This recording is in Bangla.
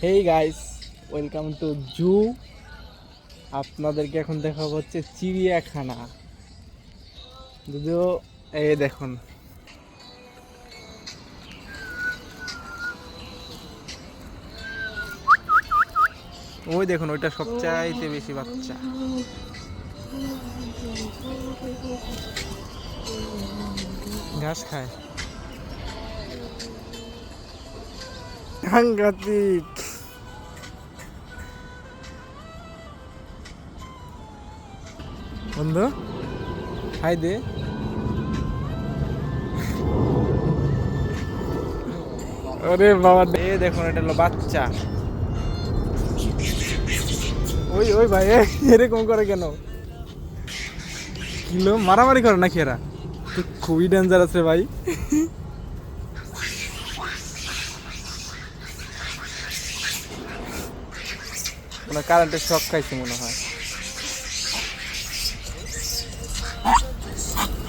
হেই গাইস, ওয়েলকাম টু জু। আপনাদেরকে এখন দেখাবো হচ্ছে চিড়িয়াখানা। যদিও এই দেখুন, ওই দেখুন, ওইটা সবচাইতে বেশি বাচ্চা। ঘাস খায়, সাংঘাতিক। বন্ধু হাই দে। আরে বাবা, দেখুন এটা হলো বাচ্চা। ওই ওই ভাই, এরকম করে কেন? কিলো মারামারি করে নাকি এরা? তো খুবই ডেঞ্জারাস রে ভাই। কারেন্টের শক খাইছে মনে হয়।